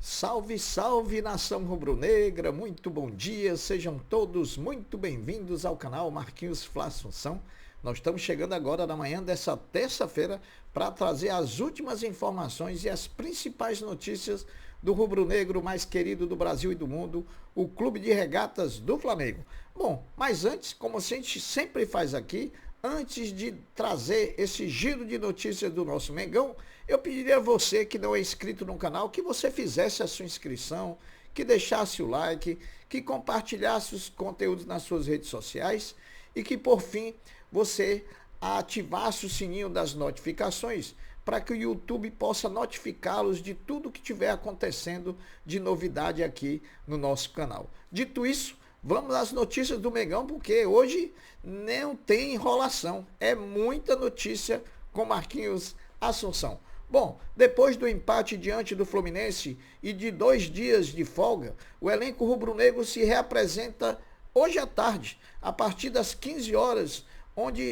Salve, salve, nação rubro-negra, muito bom dia, sejam todos muito bem-vindos ao canal Marquinhos Fla Assunção. Nós estamos chegando agora na manhã dessa terça-feira para trazer as últimas informações e as principais notícias do rubro-negro mais querido do Brasil e do mundo, o Clube de Regatas do Flamengo. Bom, mas antes, como a gente sempre faz aqui, antes de trazer esse giro de notícias do nosso Mengão, eu pediria a você que não é inscrito no canal, que você fizesse a sua inscrição, que deixasse o like, que compartilhasse os conteúdos nas suas redes sociais e que, por fim, você ativasse o sininho das notificações para que o YouTube possa notificá-los de tudo que estiver acontecendo de novidade aqui no nosso canal. Dito isso, vamos às notícias do Mengão, porque hoje não tem enrolação. É muita notícia com Marquinhos Assunção. Bom, depois do empate diante do Fluminense e de 2 dias de folga, o elenco rubro-negro se reapresenta hoje à tarde, a partir das 15 horas,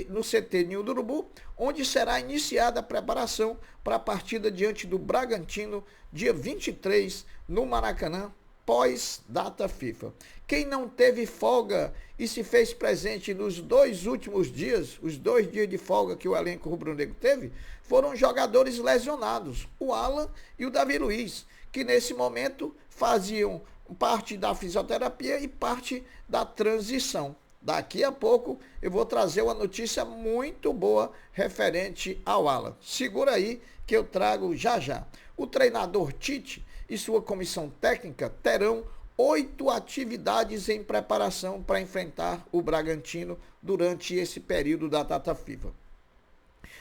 no CT Ninho do Urubu, onde será iniciada a preparação para a partida diante do Bragantino, dia 23, no Maracanã, pós-data FIFA. Quem não teve folga e se fez presente nos 2 últimos dias, os 2 dias de folga que o elenco rubro-negro teve, foram jogadores lesionados, o Alan e o Davi Luiz, que nesse momento faziam parte da fisioterapia e parte da transição. Daqui a pouco eu vou trazer uma notícia muito boa referente ao Alan. Segura aí que eu trago já já. O treinador Tite e sua comissão técnica terão 8 atividades em preparação para enfrentar o Bragantino durante esse período da data FIFA.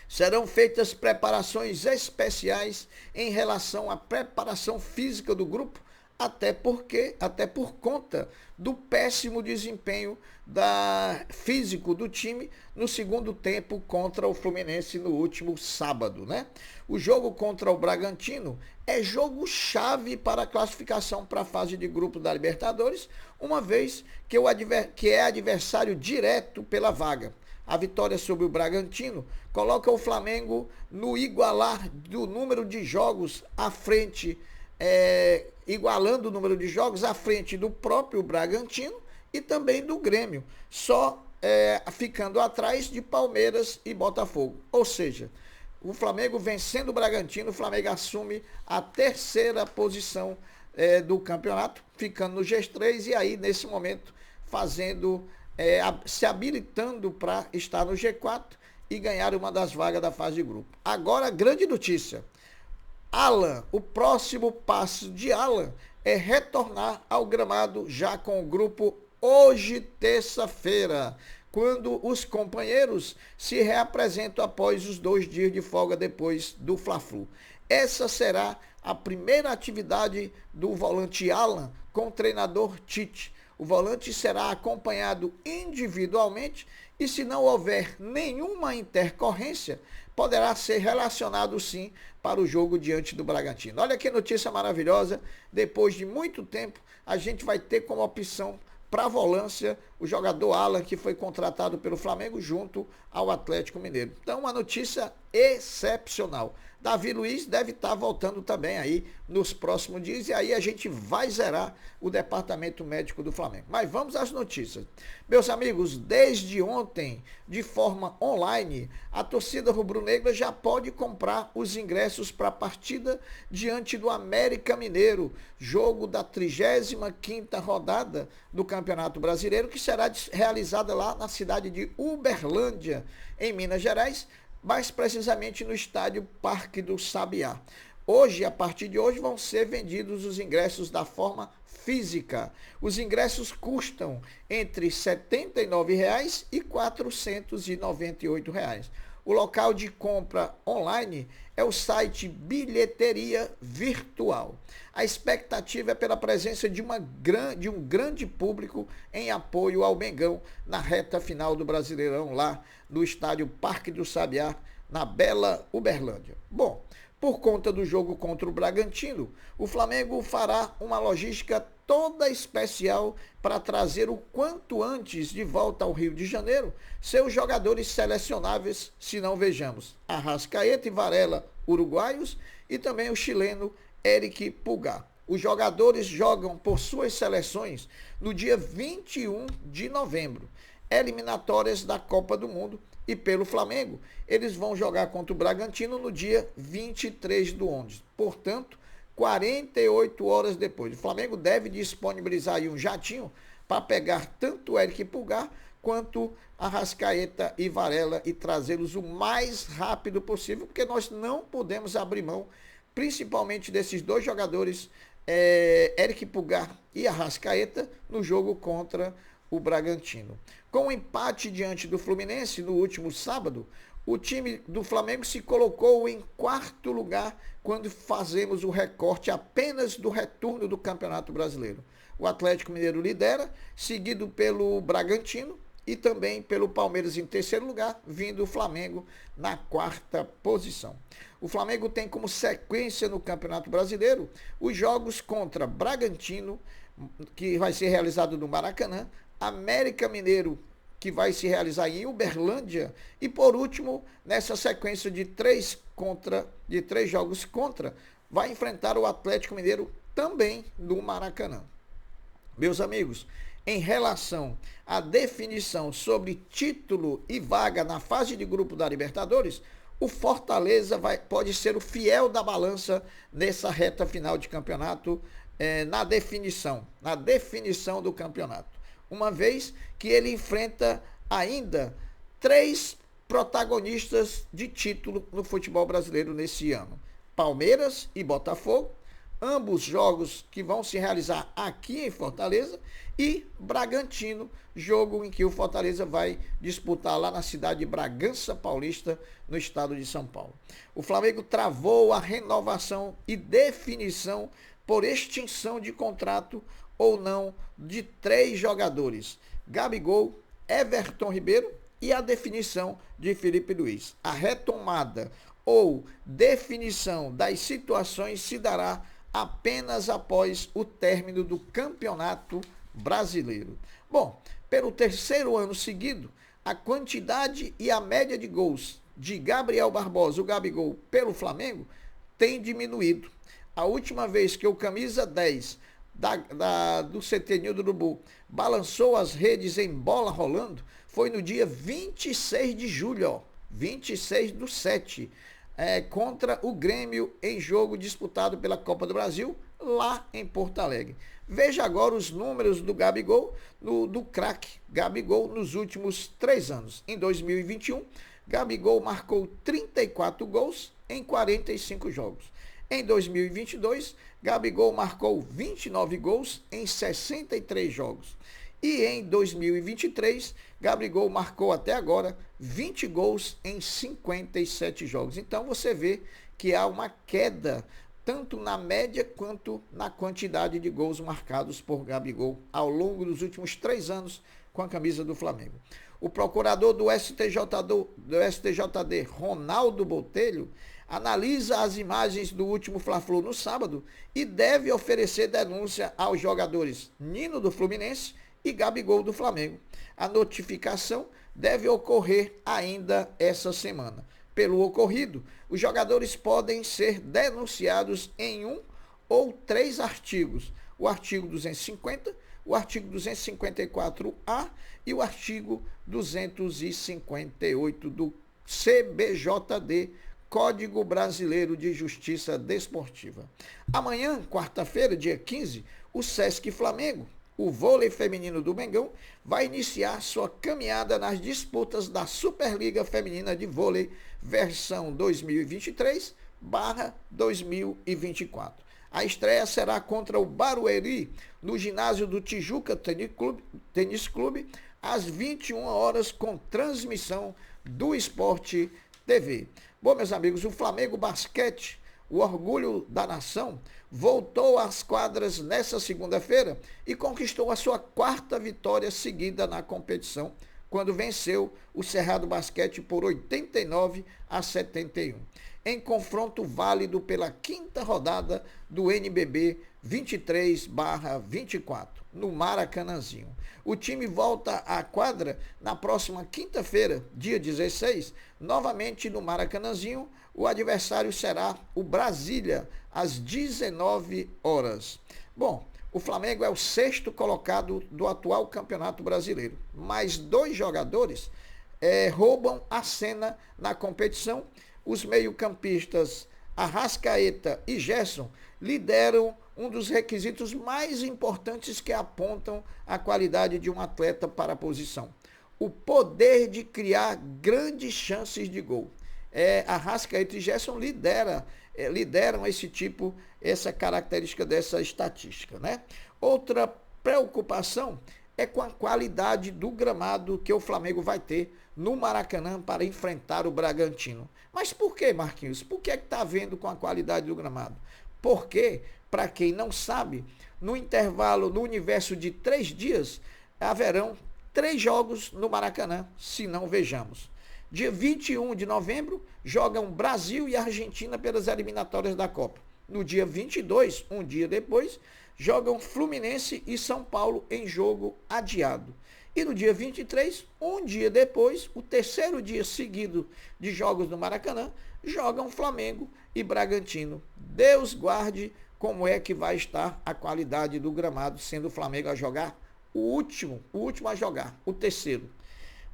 Serão feitas preparações especiais em relação à preparação física do grupo, até por conta do péssimo desempenho físico do time no segundo tempo contra o Fluminense no último sábado, né? O jogo contra o Bragantino é jogo chave para a classificação para a fase de grupo da Libertadores, uma vez que é adversário direto pela vaga. A vitória sobre o Bragantino coloca o Flamengo no igualar do número de jogos à frente, igualando o número de jogos à frente do próprio Bragantino e também do Grêmio, só ficando atrás de Palmeiras e Botafogo. Ou seja, o Flamengo vencendo o Bragantino, o Flamengo assume a 3ª posição do campeonato, ficando no G3 e aí nesse momento se habilitando para estar no G4 e ganhar uma das vagas da fase de grupo. Agora, grande notícia. Alan, o próximo passo de Alan é retornar ao gramado já com o grupo hoje, terça-feira, quando os companheiros se reapresentam após os 2 dias de folga depois do Fla-Flu. Essa será a primeira atividade do volante Alan com o treinador Tite. O volante será acompanhado individualmente e, se não houver nenhuma intercorrência, poderá ser relacionado sim para o jogo diante do Bragantino. Olha que notícia maravilhosa, depois de muito tempo a gente vai ter como opção para a volância o jogador Alan, que foi contratado pelo Flamengo junto ao Atlético Mineiro. Então, uma notícia excepcional. Davi Luiz deve estar voltando também aí nos próximos dias e aí a gente vai zerar o departamento médico do Flamengo. Mas vamos às notícias. Meus amigos, desde ontem, de forma online, a torcida rubro-negra já pode comprar os ingressos para a partida diante do América Mineiro, jogo da 35ª rodada do Campeonato Brasileiro, que será realizada lá na cidade de Uberlândia, em Minas Gerais, mais precisamente no estádio Parque do Sabiá. Hoje, a partir de hoje, vão ser vendidos os ingressos da forma física. Os ingressos custam entre R$ 79,00 e R$ 498,00. O local de compra online é o site Bilheteria Virtual. A expectativa é pela presença de um grande público em apoio ao Mengão na reta final do Brasileirão lá no estádio Parque do Sabiá, na bela Uberlândia. Bom, por conta do jogo contra o Bragantino, o Flamengo fará uma logística toda especial para trazer o quanto antes de volta ao Rio de Janeiro seus jogadores selecionáveis, se não vejamos Arrascaeta e Varela, uruguaios, e também o chileno Eric Pulgar. Os jogadores jogam por suas seleções no dia 21 de novembro, eliminatórias da Copa do Mundo, e pelo Flamengo, eles vão jogar contra o Bragantino no dia 23 do 11. Portanto, 48 horas depois. O Flamengo deve disponibilizar aí um jatinho para pegar tanto o Eric Pulgar quanto Arrascaeta e Varela e trazê-los o mais rápido possível, porque nós não podemos abrir mão, principalmente desses dois jogadores, Eric Pulgar e Arrascaeta, no jogo contra o Bragantino. Com o empate diante do Fluminense no último sábado, o time do Flamengo se colocou em quarto lugar quando fazemos o recorte apenas do retorno do Campeonato Brasileiro. O Atlético Mineiro lidera, seguido pelo Bragantino e também pelo Palmeiras em terceiro lugar, vindo o Flamengo na quarta posição. O Flamengo tem como sequência no Campeonato Brasileiro os jogos contra Bragantino, que vai ser realizado no Maracanã, América Mineiro, que vai se realizar em Uberlândia, e por último, nessa sequência de três jogos contra, vai enfrentar o Atlético Mineiro também no Maracanã. Meus amigos, em relação à definição sobre título e vaga na fase de grupo da Libertadores, o Fortaleza pode ser o fiel da balança nessa reta final de campeonato, na definição do campeonato. Uma vez que ele enfrenta ainda 3 protagonistas de título no futebol brasileiro nesse ano: Palmeiras e Botafogo, ambos jogos que vão se realizar aqui em Fortaleza, e Bragantino, jogo em que o Fortaleza vai disputar lá na cidade de Bragança Paulista, no estado de São Paulo. O Flamengo travou a renovação e definição por extinção de contrato ou não de 3 jogadores: Gabigol, Everton Ribeiro e a definição de Felipe Luiz. A retomada ou definição das situações se dará apenas após o término do Campeonato Brasileiro. Bom, pelo terceiro ano seguido, a quantidade e a média de gols de Gabriel Barbosa, o Gabigol, pelo Flamengo, tem diminuído. A última vez que o camisa 10 do CT Nildo Urubu balançou as redes em bola rolando foi no dia 26 de julho, 26/7, contra o Grêmio, em jogo disputado pela Copa do Brasil, lá em Porto Alegre. Veja agora os números do Gabigol, do craque Gabigol, nos últimos 3 anos. Em 2021, Gabigol marcou 34 gols em 45 jogos. Em 2022, Gabigol marcou 29 gols em 63 jogos. E em 2023, Gabigol marcou até agora 20 gols em 57 jogos. Então você vê que há uma queda tanto na média quanto na quantidade de gols marcados por Gabigol ao longo dos últimos 3 anos com a camisa do Flamengo. O procurador do STJD, Ronaldo Botelho, analisa as imagens do último Fla-Flu no sábado e deve oferecer denúncia aos jogadores Nino do Fluminense e Gabigol do Flamengo. A notificação deve ocorrer ainda essa semana. Pelo ocorrido, os jogadores podem ser denunciados em 1 ou 3 artigos: o artigo 250, o artigo 254A e o artigo 258 do CBJD, Código Brasileiro de Justiça Desportiva. Amanhã, quarta-feira, dia 15, o Sesc Flamengo, o vôlei feminino do Mengão, vai iniciar sua caminhada nas disputas da Superliga Feminina de Vôlei, versão 2023/2024. A estreia será contra o Barueri, no ginásio do Tijuca Tênis Clube, às 21 horas, com transmissão do Sport TV. Bom, meus amigos, o Flamengo Basquete, o orgulho da nação, voltou às quadras nessa segunda-feira e conquistou a sua 4ª vitória seguida na competição, quando venceu o Cerrado Basquete por 89-71, em confronto válido pela quinta rodada do NBB 23/24, no Maracanãzinho. O time volta à quadra na próxima quinta-feira, dia 16, novamente no Maracanãzinho. O adversário será o Brasília, às 19 horas. Bom, o Flamengo é o sexto colocado do atual Campeonato Brasileiro, mas 2 jogadores roubam a cena na competição. Os meio-campistas Arrascaeta e Gerson lideram um dos requisitos mais importantes que apontam a qualidade de um atleta para a posição: o poder de criar grandes chances de gol. Arrascaeta e Gerson lideram essa característica dessa estatística, né? Outra preocupação é com a qualidade do gramado que o Flamengo vai ter no Maracanã para enfrentar o Bragantino. Mas por que, Marquinhos? Por que está havendo com a qualidade do gramado? Porque, para quem não sabe, no intervalo, no universo de 3 dias, haverão 3 jogos no Maracanã, se não vejamos. Dia 21 de novembro, jogam Brasil e Argentina pelas eliminatórias da Copa. No dia 22, um dia depois, jogam Fluminense e São Paulo em jogo adiado. E no dia 23, um dia depois, o terceiro dia seguido de jogos no Maracanã, jogam Flamengo e Bragantino. Deus guarde como é que vai estar a qualidade do gramado, sendo o Flamengo a jogar o último a jogar, o terceiro.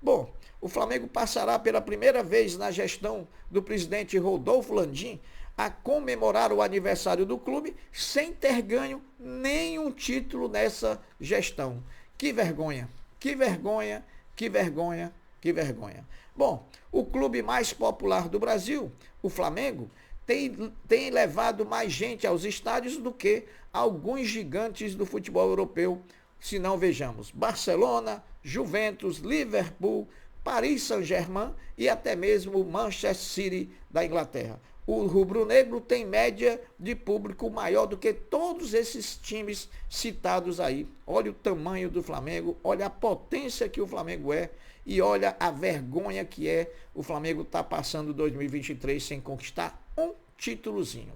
Bom, o Flamengo passará pela primeira vez na gestão do presidente Rodolfo Landim a comemorar o aniversário do clube sem ter ganho nenhum título nessa gestão. Que vergonha, que vergonha, que vergonha, que vergonha. Bom, o clube mais popular do Brasil, o Flamengo, tem levado mais gente aos estádios do que alguns gigantes do futebol europeu, se não vejamos Barcelona, Juventus, Liverpool, Paris Saint-Germain e até mesmo Manchester City da Inglaterra. O rubro-negro tem média de público maior do que todos esses times citados aí. Olha o tamanho do Flamengo, olha a potência que o Flamengo é e olha a vergonha que é o Flamengo estar passando 2023 sem conquistar um títulozinho.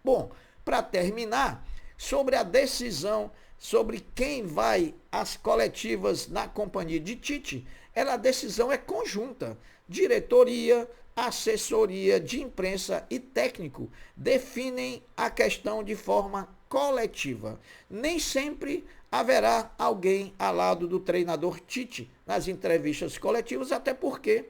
Bom, para terminar, sobre a decisão sobre quem vai às coletivas na companhia de Tite, a decisão é conjunta. Diretoria, assessoria de imprensa e técnico definem a questão de forma coletiva. Nem sempre haverá alguém ao lado do treinador Tite nas entrevistas coletivas, até porque,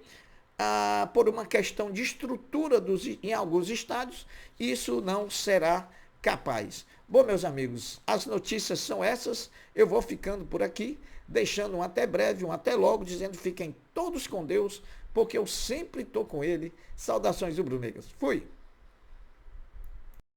por uma questão de estrutura em alguns estádios, isso não será capaz. Bom, meus amigos, as notícias são essas. Eu vou ficando por aqui, deixando um até breve, um até logo, dizendo fiquem todos com Deus, porque eu sempre estou com ele. Saudações rubro-negras. Fui!